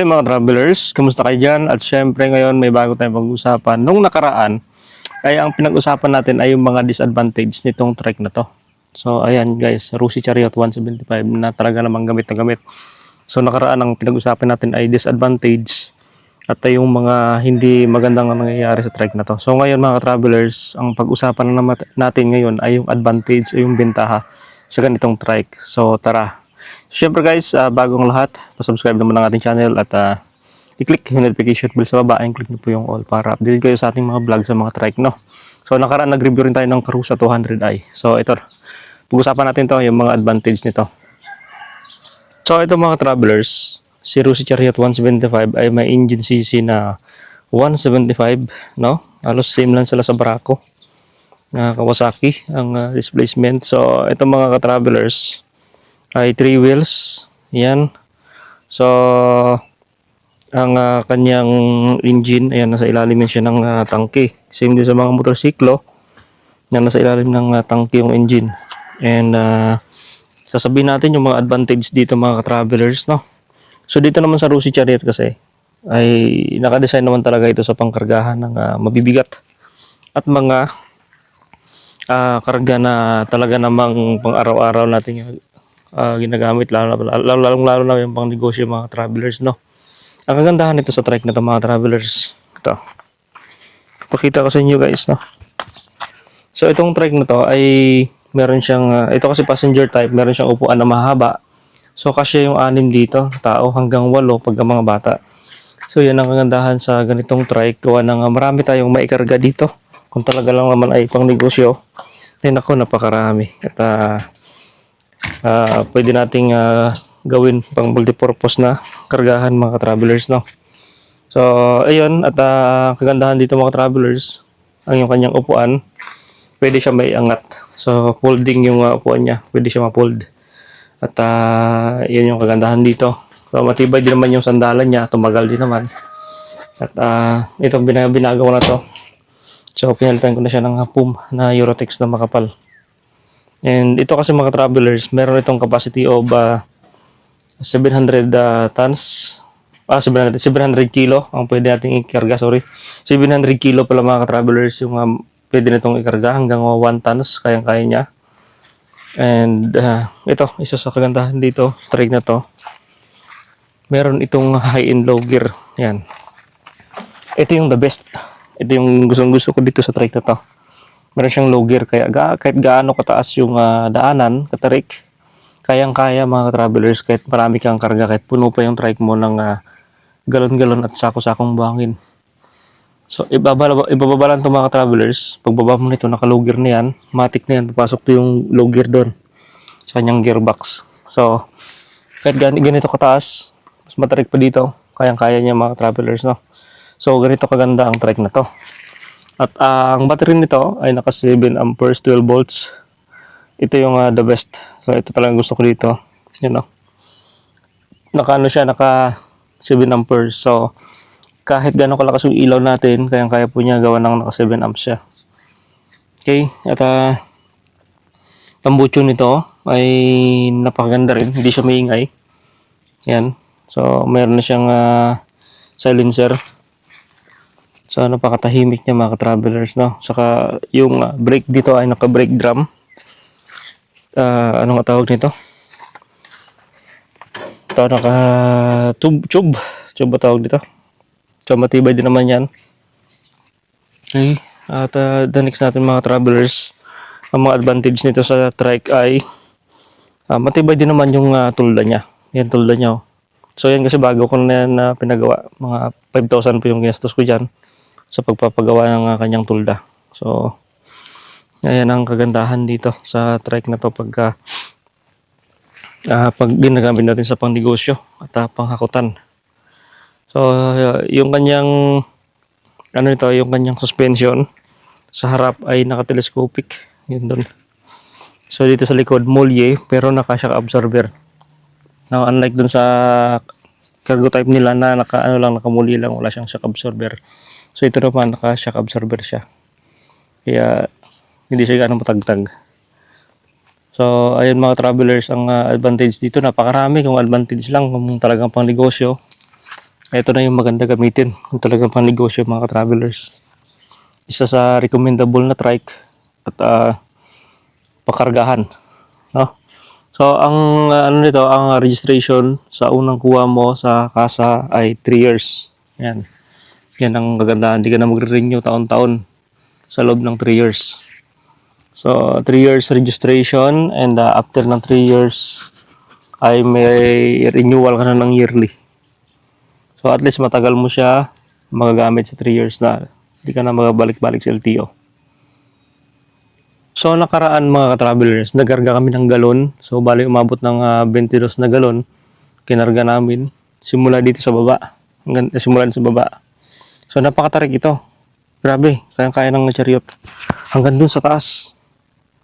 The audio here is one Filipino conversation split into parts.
Hey mga travelers, kumusta kayo dyan? At syempre ngayon may bago tayong pag-usapan. Nung nakaraan, ay ang pinag-usapan natin ay yung mga disadvantage nitong trike na to. So ayan guys, Rusi Chariot 175 na talaga namang gamit na gamit. So nakaraan ang pinag-usapan natin ay disadvantage at ay yung mga hindi magandang nangyayari sa trike na to. So ngayon mga travelers, ang pag-usapan natin ngayon ay yung advantage o yung bentaha sa ganitong trike. So tara. Siyempre guys, bagong lahat, pasubscribe naman ng ating channel at i-click yung notification bell sa baba and click nyo po yung all para update kayo sa ating mga vlog sa mga trike, no? So nakaraan nag-review rin tayo ng Karusa 200i. So ito, pag-usapan natin to yung mga advantage nito. So ito mga travelers, si Rusi Chariot 175 ay may engine cc na 175, no? Halos same lang sila sa Barako na Kawasaki ang displacement. So ito mga ka-travelers ay 3 wheels. Yan. So ang kanyang engine, ayan, nasa ilalim siya ng tangke. Same din sa mga motorsiklo na nasa ilalim ng tangke yung engine. And sasabihin natin yung mga advantage dito mga travelers, no? So dito naman sa Rusi Chariot kasi ay naka-design naman talaga ito sa pangkargahan ng mabibigat at mga karga na talaga namang pang araw-araw natin ginagamit, lalo na yung pang negosyo mga travelers, no? Ang kagandahan nito sa trike na to mga travelers, ito pakita ko sa inyo guys, no? So itong trike na to ay meron siyang ito kasi passenger type, meron siyang upuan na mahaba. So kasi yung 6 dito tao hanggang 8 pag mga bata. So yan ang kagandahan sa ganitong trike, gawa ng marami tayong maikarga dito. Kung talaga lang naman ay pang negosyo, then ako napakarami at pwede nating gawin pang multipurpose na kargahan mga travelers, no? So ayun, at kagandahan dito mga travelers, ang yung kanyang upuan pwede siya may angat. So folding yung upuan niya, pwede siya ma-fold. At yun yung kagandahan dito. So matibay din naman yung sandalan niya, tumagal din naman. At itong binagawa na to, so pinalitan ko na siya ng PUM na Eurotex na makapal. And ito kasi mga travelers, meron itong capacity of 700 tons. 700 kilo ang pwede nating ikarga, sorry. 700 kilo pala mga travelers yung pwede nitong ikarga, hanggang 1 tons kayang-kaya niya. And ito, isa sa kagandahan dito, trike na to. Meron itong high and low gear. Yan. Ito yung the best. Ito yung gustong-gusto ko dito sa trike na to. Meron siyang low gear, kaya kahit gaano kataas yung daanan, katarik, kayang-kaya mga travelers, kahit marami kang karga, kahit puno pa yung trike mo ng galon-galon at sako-sakong buhangin. So ibababalan to mga travelers, pagbaba mo nito, naka-low gear na yan, matic na yan, papasok to yung low gear doon sa kanyang gearbox. So kahit ganito kataas, mas matarik pa dito, kayang-kaya niya mga travelers, no? So ganito kaganda ang trike na to. At ang battery nito ay naka 7 amperes 12 volts. Ito yung the best. So ito talagang gusto ko dito. Yan, no? Naka 7 amperes. So kahit gano'n kalakas yung ilaw natin, kaya po niya gawa ng naka 7 amps siya. Okay, at tambucho nito ay napakaganda rin, hindi siya maingay. Yan. So meron na siyang silencer. So napakatahimik niya mga travelers, no? Saka yung brake dito ay naka-brake drum. Anong tawag nito? Ito naka-tube ba tawag dito? So matibay din naman yan. Okay. At the next natin mga travelers, ang mga advantage nito sa trike ay matibay din naman yung tulda niya. Yan tulda niya. So yan kasi bago ko na yan pinagawa. Mga 5,000 po yung ginastos ko dyan sa pagpapagawa ng kanyang tulda. So ayan ang kagandahan dito sa trike na to pag ginagamit natin sa pangnegosyo at panghakutan. So yung kanyang yung kanyang suspension sa harap ay naka-telescopic, yun doon. So dito sa likod mulye, pero naka-shock absorber. Now unlike dun sa cargo type nila na nakamulye lang, wala siyang shock absorber. So ito naman naka-shock absorber siya. Kaya hindi siya ganun matagtag. So ayun mga travelers, ang advantage dito napakarami. Kung advantage lang kung talagang pang negosyo, Ito na yung maganda gamitin kung talagang pang negosyo mga ka-travelers. Isa sa recommendable na trike at pakargahan, no? So ang ano nito, ang registration sa unang kuha mo sa kasa ay 3 years. Yan. Yan ang kagandahan, hindi ka na magre-renew taon-taon sa loob ng 3 years. So 3 years registration, and after ng 3 years ay may renewal ka na ng yearly. So at least matagal mo siya magagamit sa 3 years na hindi ka na magabalik-balik sa LTO. So nakaraan mga ka-travelers, nagarga kami ng galon. So bali umabot ng 22 na galon kinarga namin simula dito sa baba. Simulan sa baba. So napakatarik ito. Grabe, kaya ng chariot. Hanggang dun sa taas.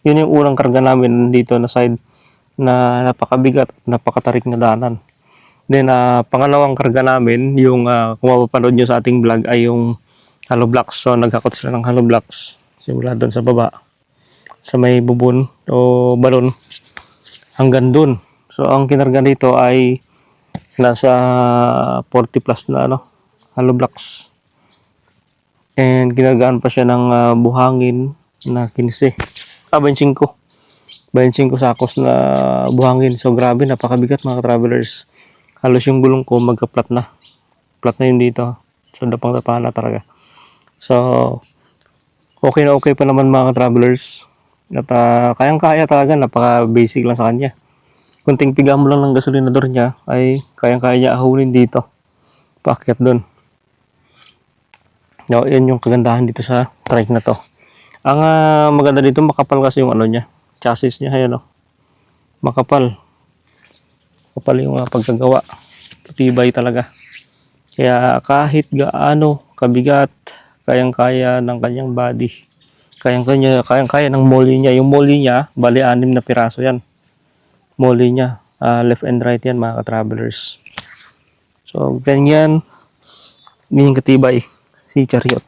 Yun yung unang karga namin dito na side na napakabigat at napakatarik na daanan. Then pangalawang karga namin, yung kung mapapanood nyo sa ating vlog ay yung hollow blocks. So naghakot sila ng hollow blocks simula doon sa baba sa may bubon o balon hanggang doon. So ang kinarga dito ay nasa 40 plus na hollow blocks. And ginagaan pa siya ng buhangin na 15. 25 sakos na buhangin. So grabe, napakabigat mga travelers. Halos yung gulong ko magka-flat na. Flat na yun dito. So dapang-dapa na talaga. So okay na okay pa naman mga travelers. At kayang-kaya talaga, napaka-basic lang sa kanya. Kunting piga mo lang ng gasolinador niya ay kayang-kaya niya ahulin dito. Paakyat doon. No, yan yung kagandahan dito sa trike na to. Ang maganda dito, makapal kasi yung niya, chassis niya, ayan makapal. Kapal yung pagkagawa. Tibay talaga. Kaya kahit gaano kabigat, kayang-kaya ng kanyang body. Kayang-kaya ng molly niya. Yung molly niya, bali 6 na piraso yan. Molly niya, left and right yan mga ka-travelers. So ganyan, yung katibay si chariot.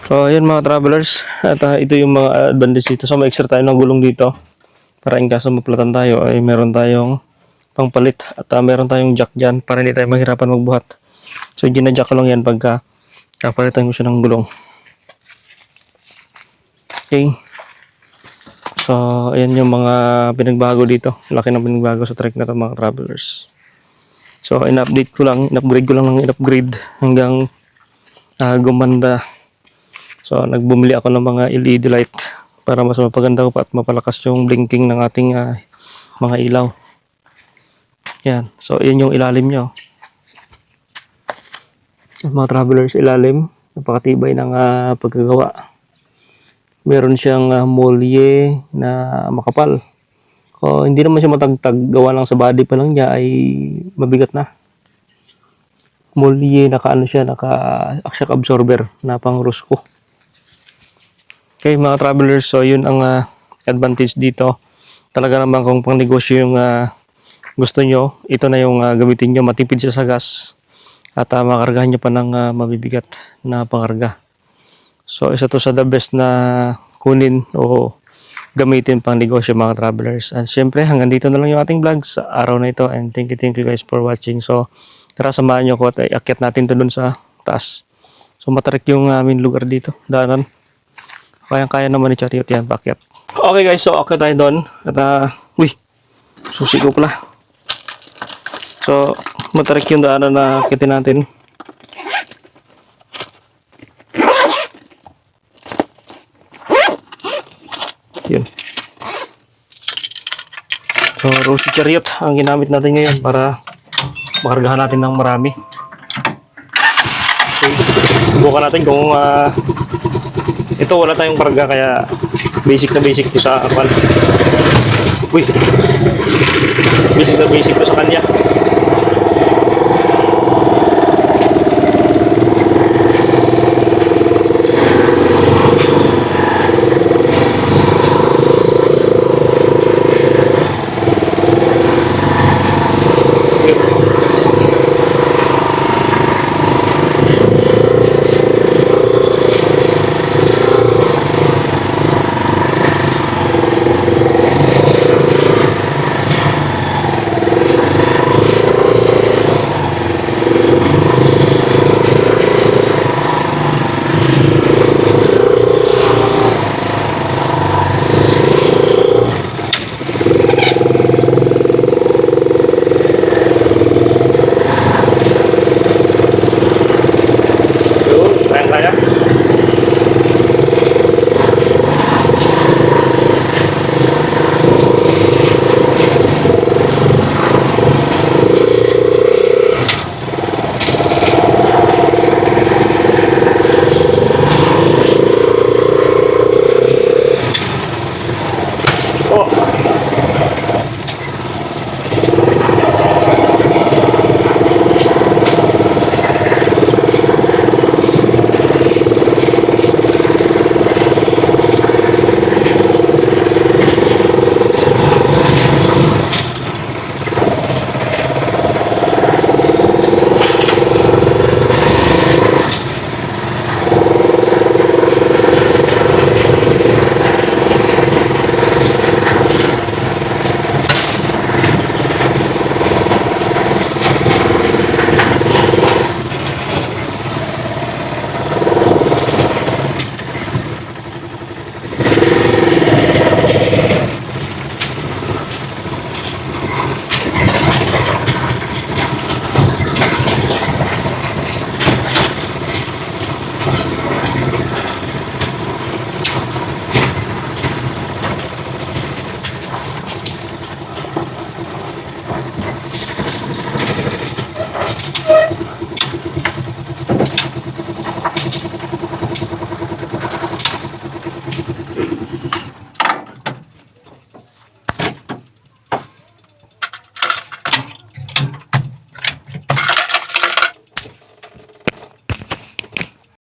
So ayan mga travelers, at ito yung mga advantage dito. So ma-extra tayo ng gulong dito para in kaso maplatan tayo ay meron tayong pangpalit at meron tayong jack dyan para hindi tayo mahirapan magbuhat. So gina-jack ko lang yan pagka kapalitan ko siya ng gulong. Okay. So ayan yung mga pinagbago dito. Laki ng pinagbago sa trike na ito mga travelers. So in-upgrade ko lang ng in-upgrade hanggang gumanda. So nagbumili ako ng mga LED light para mas mapaganda ko pa at mapalakas yung blinking ng ating mga ilaw. Yan. So yun yung ilalim nyo. Mga travelers, ilalim. Napakatibay ng pagkagawa. Meron siyang molye na makapal. O, hindi naman siya matagtag. Gawa lang sa body pa lang niya ay mabigat na. Molye, naka-shock absorber na pang Rosco. Okay mga travelers, so yun ang advantage dito. Talaga naman kung pang negosyo yung gusto nyo, ito na yung gamitin nyo. Matipid siya sa gas at makargahan nyo pa ng mabibigat na pangarga. So isa to sa the best na kunin o gamitin pang negosyo mga travelers. And syempre hanggang dito na lang yung ating vlog sa araw na ito, and thank you guys for watching. So tara, samahan nyo ko at iakyat natin to dun sa taas. So matarik yung aming lugar dito, daanan. Kayang-kaya naman ni chariot yan, paakyat. Okay guys, so akyat tayo doon. At susi ko pala. So matarik yung daanan na akitin natin. Yun. So Rosie chariot ang ginamit natin ngayon para makargahan natin ng marami. Okay. Subukan natin kung ito wala tayong karga, kaya basic to sa akwal. Uy, basic to sa kanya.